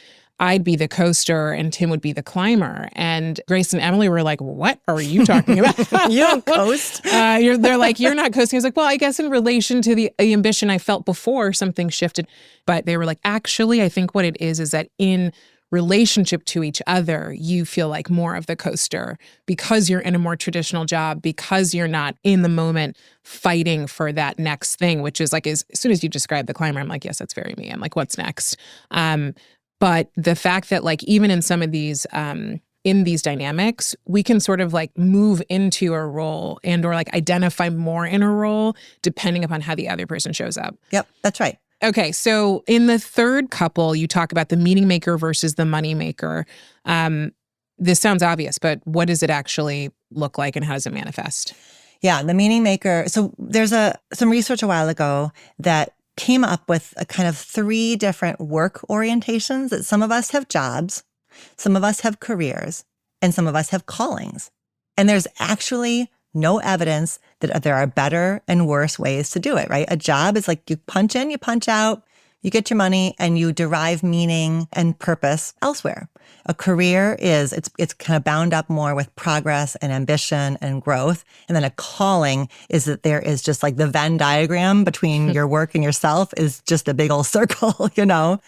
I'd be the coaster and Tim would be the climber. And Grace and Emily were like, what are you talking about? You don't coast. They're like, you're not coasting. I was like, well, I guess in relation to the ambition I felt before, something shifted. But they were like, actually, I think what it is that in relationship to each other, you feel like more of the coaster because you're in a more traditional job, because you're not in the moment fighting for that next thing, which is like, as soon as you describe the climber, I'm like, yes, that's very me. I'm like, what's next? But the fact that like, even in some of these, in these dynamics, we can sort of like move into a role and or like identify more in a role depending upon how the other person shows up. Yep, that's right. Okay, so in the third couple, you talk about the meaning maker versus the money maker. This sounds obvious, but what does it actually look like and how does it manifest? Yeah, the meaning maker. So there's some research a while ago that came up with a kind of 3 different work orientations that some of us have jobs, some of us have careers, and some of us have callings. And there's actually no evidence that there are better and worse ways to do it, right? A job is like you punch in, you punch out, you get your money, and you derive meaning and purpose elsewhere. A career is, it's kind of bound up more with progress and ambition and growth. And then a calling is that there is just like the Venn diagram between your work and yourself is just a big old circle, you know?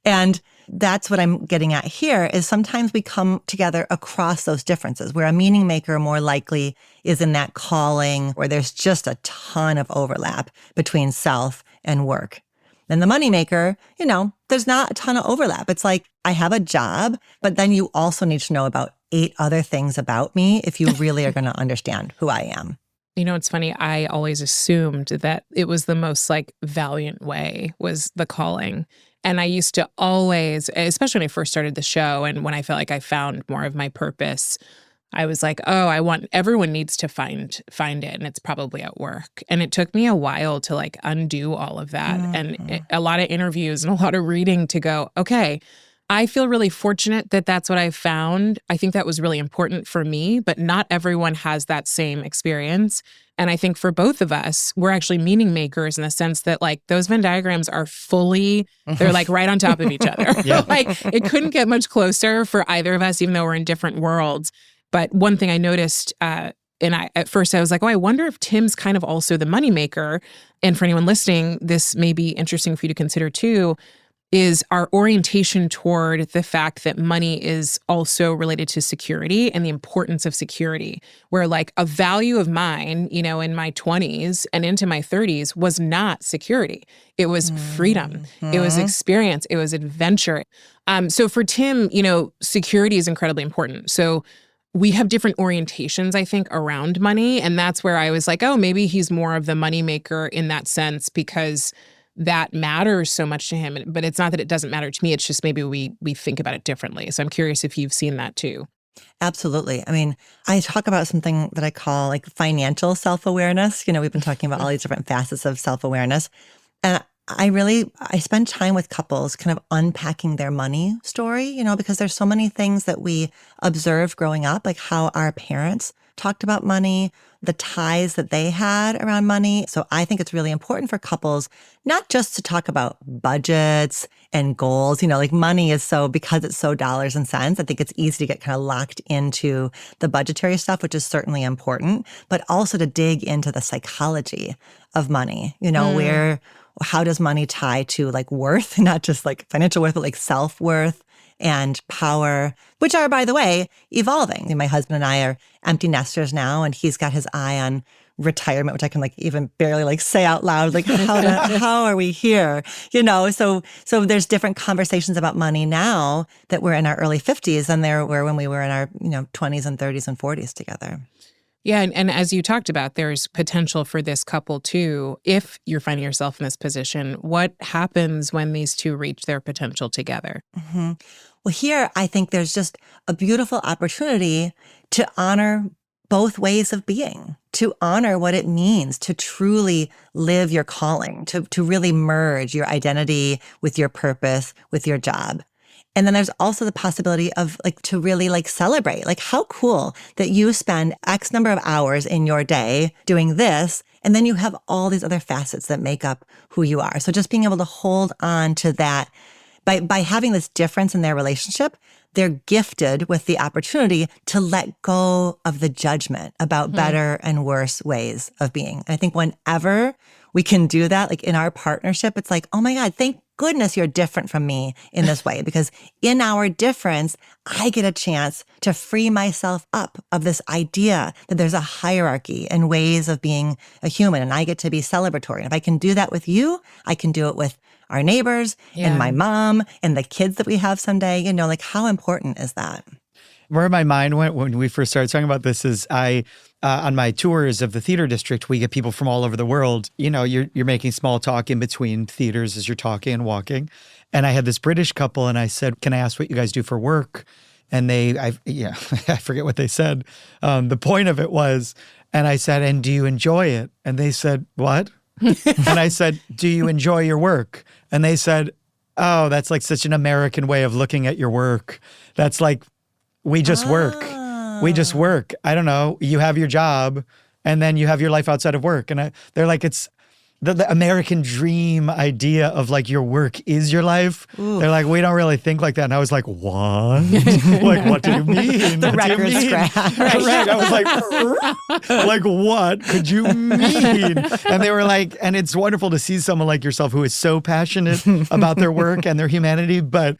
And that's what I'm getting at here is sometimes we come together across those differences where a meaning maker more likely is in that calling where there's just a ton of overlap between self and work. And the moneymaker, you know, there's not a ton of overlap. It's like, I have a job, but then you also need to know about 8 other things about me if you really are going to understand who I am. You know, it's funny. I always assumed that it was the most like valiant way was the calling. And I used to always, especially when I first started the show and when I felt like I found more of my purpose, I was like, oh, everyone needs to find it. And it's probably at work. And it took me a while to like undo all of that. And a lot of interviews and a lot of reading to go, okay, I feel really fortunate that that's what I found. I think that was really important for me, but not everyone has that same experience. And I think for both of us, we're actually meaning makers in the sense that like those Venn diagrams are fully, they're like right on top of each other. Like it couldn't get much closer for either of us, even though we're in different worlds. But one thing I noticed, at first I was like, oh, I wonder if Tim's kind of also the moneymaker. And for anyone listening, this may be interesting for you to consider too, is our orientation toward the fact that money is also related to security and the importance of security, where like a value of mine, you know, in my 20s and into my 30s was not security. It was freedom. It was experience. It was adventure. So for Tim, you know, security is incredibly important. So we have different orientations, I think, around money. And that's where I was like, oh, maybe he's more of the moneymaker in that sense because that matters so much to him. But it's not that it doesn't matter to me. It's just maybe we think about it differently. So I'm curious if you've seen that too. Absolutely. I mean, I talk about something that I call like financial self-awareness. You know, we've been talking about all these different facets of self-awareness. And I spend time with couples kind of unpacking their money story, you know, because there's so many things that we observed growing up, like how our parents talked about money, the ties that they had around money. So I think it's really important for couples not just to talk about budgets and goals, you know, like money is so, because it's so dollars and cents, I think it's easy to get kind of locked into the budgetary stuff, which is certainly important, but also to dig into the psychology of money, you know, how does money tie to like worth, not just like financial worth, but like self-worth and power, which are, by the way, evolving. My husband and I are empty nesters now, and he's got his eye on retirement, which I can even barely say out loud, how are we here? So there's different conversations about money now that we're in our early 50s than there were when we were in our 20s and 30s and 40s together. Yeah. And as you talked about, there's potential for this couple too. If you're finding yourself in this position, what happens when these two reach their potential together? Mm-hmm. Well, here, I think there's just a beautiful opportunity to honor both ways of being, to honor what it means to truly live your calling, to really merge your identity with your purpose, with your job. And then there's also the possibility of to really celebrate, how cool that you spend X number of hours in your day doing this. And then you have all these other facets that make up who you are. So just being able to hold on to that by having this difference in their relationship, they're gifted with the opportunity to let go of the judgment about better and worse ways of being. And I think whenever we can do that, in our partnership, it's oh my God, thank goodness you're different from me in this way, because in our difference, I get a chance to free myself up of this idea that there's a hierarchy and ways of being a human, and I get to be celebratory. And if I can do that with you, I can do it with our neighbors and my mom and the kids that we have someday. How important is that? Where my mind went when we first started talking about this is on my tours of the theater district, we get people from all over the world. You're making small talk in between theaters as you're talking and walking. And I had this British couple and I said, can I ask what you guys do for work? And I forget what they said. The point of it was, and I said, and do you enjoy it? And they said, what? And I said, do you enjoy your work? And they said, oh, that's such an American way of looking at your work. That's we just work. We just work. I don't know. You have your job and then you have your life outside of work. And they're it's the American dream idea of your work is your life. Ooh. They're we don't really think like that. And I was what? What do you mean? The record scratch. Correct. I was what could you mean? And they were and it's wonderful to see someone like yourself who is so passionate about their work and their humanity, but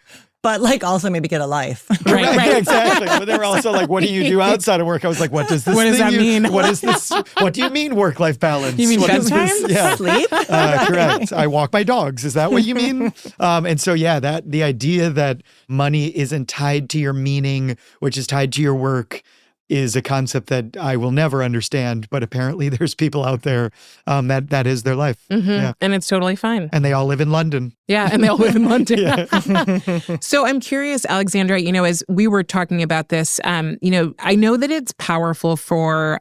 also maybe get a life. Right. Exactly. But they were also what do you do outside of work? I was what does this What does that mean? What is this? What do you mean work-life balance? You mean bedtime? Yeah. Sleep? Correct. I walk my dogs. Is that what you mean? And so, that the idea that money isn't tied to your meaning, which is tied to your work, is a concept that I will never understand, but apparently there's people out there that is their life. Mm-hmm. Yeah. And it's totally fine. And they all live in London. Yeah, and they all live in London. So I'm curious, Alexandra, as we were talking about this, I know that it's powerful for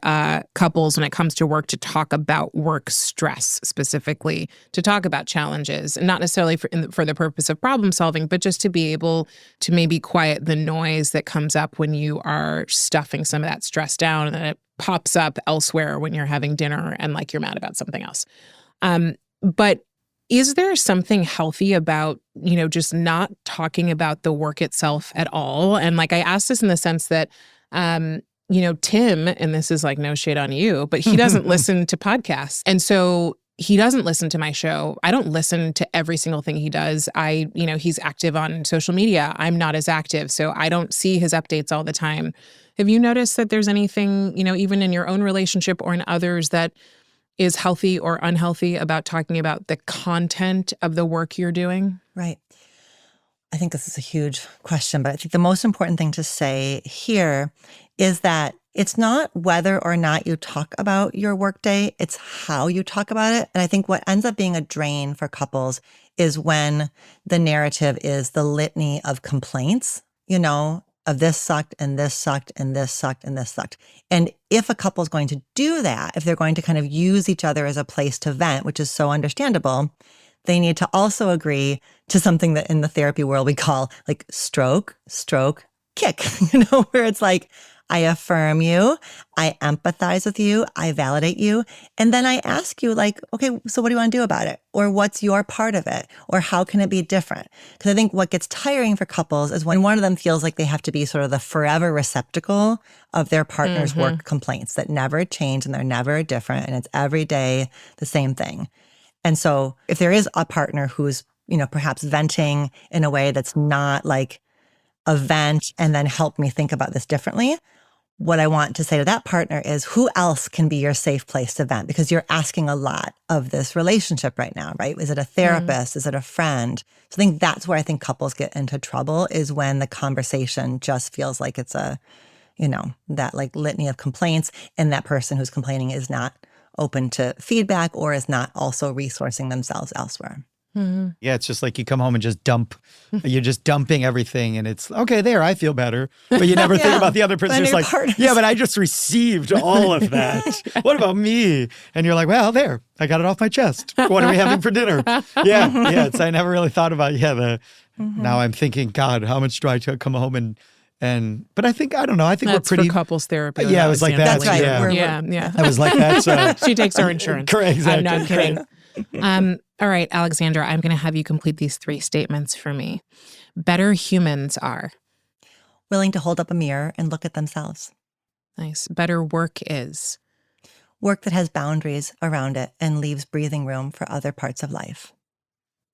couples when it comes to work to talk about work stress specifically, to talk about challenges, and not necessarily for the purpose of problem solving, but just to be able to maybe quiet the noise that comes up when you are stuffing some of that stress down and then it pops up elsewhere when you're having dinner and you're mad about something else. But is there something healthy about, just not talking about the work itself at all? And I asked this in the sense that, Tim, and this is no shade on you, but he doesn't listen to podcasts. And so he doesn't listen to my show. I don't listen to every single thing he does. He's active on social media. I'm not as active, so I don't see his updates all the time. Have you noticed that there's anything, even in your own relationship or in others, that is healthy or unhealthy about talking about the content of the work you're doing? Right. I think this is a huge question, but I think the most important thing to say here is that it's not whether or not you talk about your workday, it's how you talk about it. And I think what ends up being a drain for couples is when the narrative is the litany of complaints, of this sucked and this sucked and this sucked and this sucked. And if a couple is going to do that, if they're going to kind of use each other as a place to vent, which is so understandable, they need to also agree to something that in the therapy world we call stroke, kick, where it's I affirm you, I empathize with you, I validate you. And then I ask you okay, so what do you want to do about it? Or what's your part of it? Or how can it be different? Because I think what gets tiring for couples is when one of them feels like they have to be sort of the forever receptacle of their partner's work complaints that never change and they're never different. And it's every day the same thing. And so if there is a partner who's, perhaps venting in a way that's not a vent and then help me think about this differently. What I want to say to that partner is, who else can be your safe place to vent? Because you're asking a lot of this relationship right now, right? Is it a therapist? Is it a friend? So I think that's where I think couples get into trouble, is when the conversation just feels like it's a, that like litany of complaints, and that person who's complaining is not open to feedback or is not also resourcing themselves elsewhere. Yeah, it's just like you come home and just dump. You're just dumping everything, and it's okay. There, I feel better, but you never think about the other person. It's like, yeah, but I just received all of that. What about me? And you're like, well, there, I got it off my chest. What are we having for dinner? Yeah. I never really thought about Now I'm thinking, God, how much do I come home but I think, I don't know. I think that's we're pretty for couples therapy. Yeah, it was like that. That's right. Yeah. I was like that. So. She takes our insurance. Correct. Exactly. I'm not kidding. All right, Alexandra, I'm going to have you complete these 3 statements for me. Better humans are willing to hold up a mirror and look at themselves. Nice. Better work is work that has boundaries around it and leaves breathing room for other parts of life.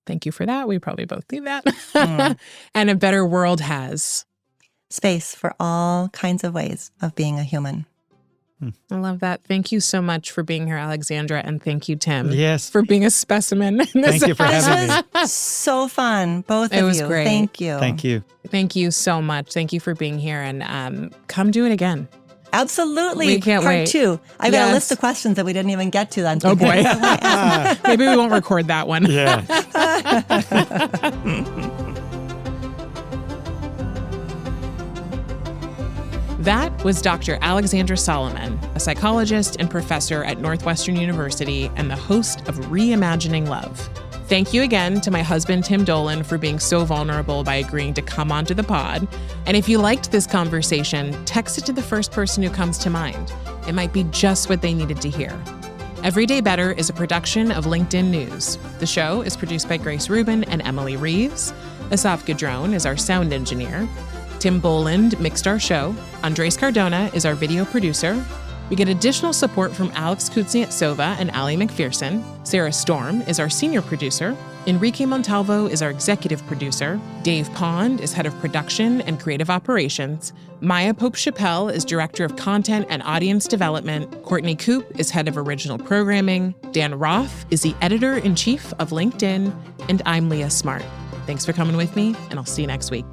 Thank you for that. We probably both need that. And a better world has space for all kinds of ways of being a human. I love that. Thank you so much for being here, Alexandra. And thank you, Tim. Yes. For being a specimen. Thank you for having me. It was so fun. Both of you. It was great. Thank you. Thank you. Thank you so much. Thank you for being here. And come do it again. Absolutely. We can't Part wait. 2. I've got a list of questions that we didn't even get to then. Oh, boy. Maybe we won't record that one. Yeah. That was Dr. Alexandra Solomon, a psychologist and professor at Northwestern University and the host of Reimagining Love. Thank you again to my husband, Tim Dolan, for being so vulnerable by agreeing to come onto the pod. And if you liked this conversation, text it to the first person who comes to mind. It might be just what they needed to hear. Everyday Better is a production of LinkedIn News. The show is produced by Grace Rubin and Emily Reeves. Asaf Gadrone is our sound engineer. Tim Boland mixed our show. Andres Cardona is our video producer. We get additional support from Alex Kuznetsova and Ali McPherson. Sarah Storm is our senior producer. Enrique Montalvo is our executive producer. Dave Pond is head of production and creative operations. Maya Pope-Chappelle is director of content and audience development. Courtney Coop is head of original programming. Dan Roth is the editor-in-chief of LinkedIn. And I'm Leah Smart. Thanks for coming with me, and I'll see you next week.